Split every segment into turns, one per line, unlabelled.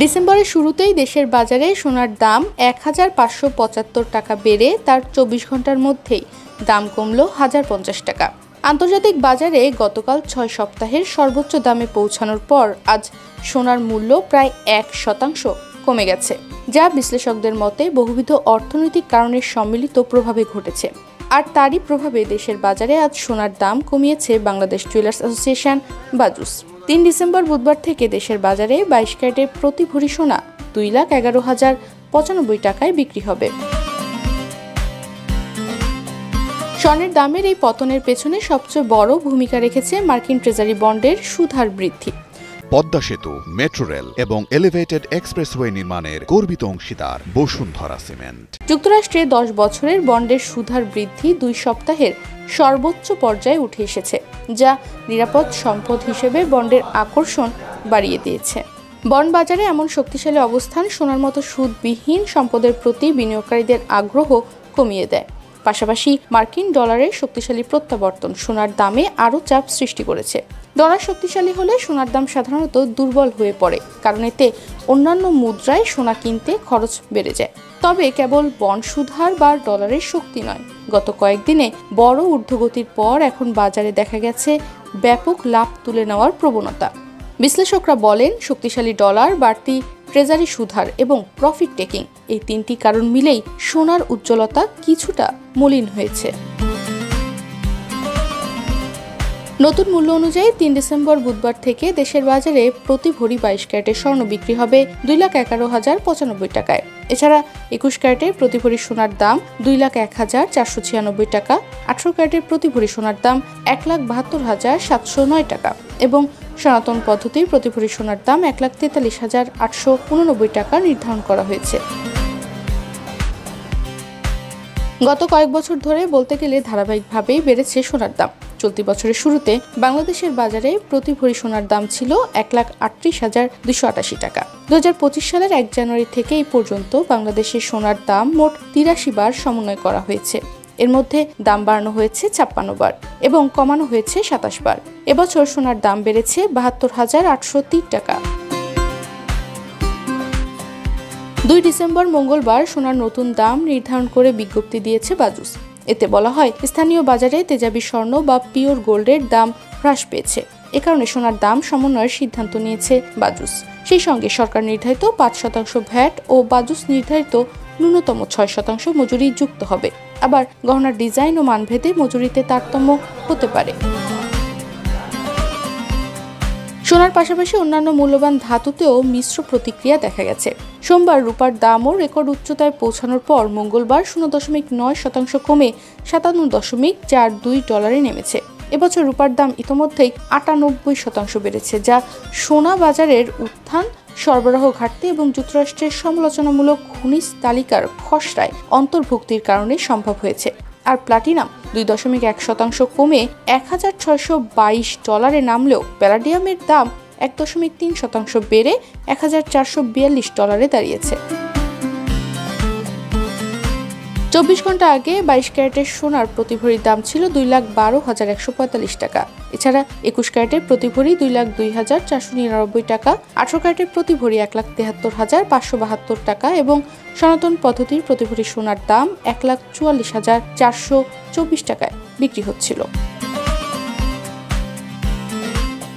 ডিসেম্বরের শুরুতেই দেশের বাজারে সোনার দাম ১,৫৭৫ টাকা বেড়ে তার ২৪ ঘন্টার মধ্যেই দাম কমল ১,০৫০ টাকা। আন্তর্জাতিক বাজারে গতকাল ৬ সপ্তাহের সর্বোচ্চ দামে পৌঁছানোর পর আজ সোনার মূল্য প্রায় ১% কমে গেছে, যা বিশ্লেষকদের মতে বহুবিধ অর্থনৈতিক কারণের সম্মিলিত প্রভাবে ঘটেছে। আর তারই প্রভাবে দেশের বাজারে আজ সোনার দাম কমিয়েছে Bangladesh jewellers association BAJUS. ৩ December বুধবার থেকে দেশের বাজারে ২২ ক্যারেটের প্রতি ভরি সোনা ২,১১,০৯৫ টাকায় বিক্রি হবে। স্বর্ণের দামের এই পতনের পেছনে সবচেয়ে বড় ভূমিকা রেখেছে মার্কিন ট্রেজারি বন্ডের সুদহার বৃদ্ধি।
পদ্মা সেতু, মেট্রো রেল এবং এলিভেটেড এক্সপ্রেসওয়ে নির্মাণের গর্বিত অংশীদার বসুন্ধরা সিমেন্ট।
যুক্তরাষ্ট্রে ১০ বছরের বন্ডের সুদহার বৃদ্ধি ২ সপ্তাহের সর্বোচ্চ পর্যায়ে উঠে এসেছে, যা নিরাপদ সম্পদ হিসেবে বন্ডের আকর্ষণ বাড়িয়ে দিয়েছে। বন্ড বাজারে এমন শক্তিশালী অবস্থান সোনার মতো সুদবিহীন সম্পদের প্রতি বিনিয়োগকারীদের আগ্রহ কমিয়ে দেয়। পাশাপাশি মার্কিন ডলারের শক্তিশালী প্রত্যাবর্তন সোনার দামে আরও চাপ সৃষ্টি করেছে। ডলার শক্তিশালী হলে সোনার দাম সাধারণত দুর্বল হয়ে পড়ে, কারণ এতে অন্যান্য মুদ্রায় সোনা কিনতে খরচ বেড়ে যায়। তবে কেবল বন্ড সুদহার বা ডলারের শক্তি নয়, গত কয়েকদিনে বড় ঊর্ধ্বগতির পর এখন বাজারে দেখা গেছে ব্যাপক লাভ তুলে নেওয়ার প্রবণতা। বিশ্লেষকরা বলেন, শক্তিশালী ডলার, বাড়তি ট্রেজারি সুদহার এবং প্রফিট টেকিং এই তিনটি কারণ মিলেই সোনার উজ্জ্বলতা কিছুটা মলিন হয়েছে। নতুন মূল্য অনুযায়ী ৩ ডিসেম্বর বুধবার থেকে দেশের বাজারে প্রতি ভরি ২২ ক্যারেটের স্বর্ণ বিক্রি হবে ২,১১,০৯৫ টাকায়। এছাড়া ২১ ক্যারেটের প্রতি ভরি সোনার দাম ২,০১,৪৯৬ টাকা, ১৮ ক্যারেটের প্রতি ভরি সোনার দাম ১,৭২,৭০৯ টাকা এবং সনাতন পদ্ধতির প্রতি ভরি সোনার দাম ১,৪৩,৮৮৯ টাকা নির্ধারণ করা হয়েছে। গত কয়েক বছর ধরে বলতে গেলে ধারাবাহিকভাবেই বেড়েছে সোনার দাম। চলতি বছরের শুরুতে বাংলাদেশের বাজারে প্রতি ভরি সোনার দাম ছিল ১,৩৮,২৮৮ টাকা। ২০২৫ সালের ১ জানুয়ারি থেকে এই পর্যন্ত বাংলাদেশের সোনার দাম মোট ৮৩ বার সমন্বয় করা হয়েছে। এর মধ্যে দাম বাড়ানো হয়েছে ৫৬ বার এবং কমানো হয়েছে ২৭ বার। এবছর সোনার দাম বেড়েছে ৭২,৮০৩ টাকা। ২ ডিসেম্বর মঙ্গলবার সোনার নতুন দাম নির্ধারণ করে বিজ্ঞপ্তি দিয়েছে বাজুস। এতে বলা হয়, স্থানীয় বাজারে তেজাবি স্বর্ণ বা পিওর গোল্ডের দাম হ্রাস পেয়েছে। এ কারণে সোনার দাম সমন্বয়ের সিদ্ধান্ত নিয়েছে বাজুস। সেই সঙ্গে সরকার নির্ধারিত ৫% ভ্যাট ও বাজুস নির্ধারিত ন্যূনতম ৬% মজুরি যুক্ত হবে। আবার গহনার ডিজাইন ও মানভেদে মজুরিতে তারতম্য হতে পারে। সোনার পাশাপাশি অন্যান্য মূল্যবান ধাতুতেও মিশ্র প্রতিক্রিয়া দেখা গেছে। সোমবার রূপার দামও রেকর্ড উচ্চতায় পৌঁছানোর পর মঙ্গলবার ০.৯% কমে ৫৭.৪২ ডলারে নেমেছে। এবছর রূপার দাম ইতোমধ্যেই ৯৮% বেড়েছে, যা সোনা বাজারের উত্থান, সরবরাহ ঘাটতি এবং যুক্তরাষ্ট্রের সমালোচনামূলক খনিজ তালিকার খসড়ায় অন্তর্ভুক্তির কারণে সম্ভব হয়েছে। আর প্লাটিনাম ২.১% কমে ১,৬২২ ডলারে নামলেও প্যালাডিয়ামের দাম ১.৩% বেড়ে ১,৪৪২ ডলারে দাঁড়িয়েছে। ২৪ ঘন্টা আগে ২২ ক্যারেটের সোনার প্রতি ভরির দাম ছিল ২,১২,১৪৫ টাকা। এছাড়া ২১ ক্যারেটের প্রতি ভরি ২,০২,৪৯৯ টাকা, ১৮ ক্যারেটের প্রতি ভরি ১,৭৩,৫৭২ টাকা এবং সনাতন পদ্ধতির প্রতি ভরি সোনার দাম ১,৪৪,৪২৪ টাকায় বিক্রি হচ্ছিল।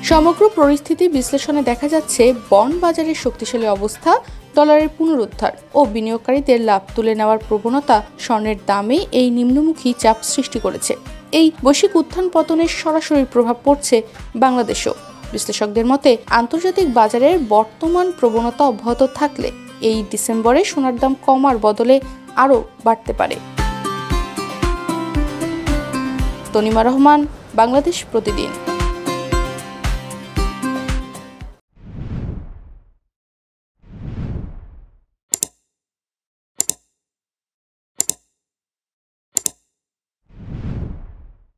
সমগ্র পরিস্থিতি বিশ্লেষণে দেখা যাচ্ছে, বন্ড বাজারের শক্তিশালী অবস্থা, ডলারের পুনরুদ্ধার ও বিনিয়োগকারীদের লাভ তুলে নেওয়ার প্রবণতা স্বর্ণের দামে এই নিম্নমুখী চাপ সৃষ্টি করেছে। এই বৈশ্বিক উত্থান পতনের সরাসরি প্রভাব পড়ছে বাংলাদেশেও। বিশ্লেষকদের মতে, আন্তর্জাতিক বাজারের বর্তমান প্রবণতা অব্যাহত থাকলে এই ডিসেম্বরে সোনার দাম কমার বদলে আরও বাড়তে পারে। তনিমা রহমান, বাংলাদেশ প্রতিদিন।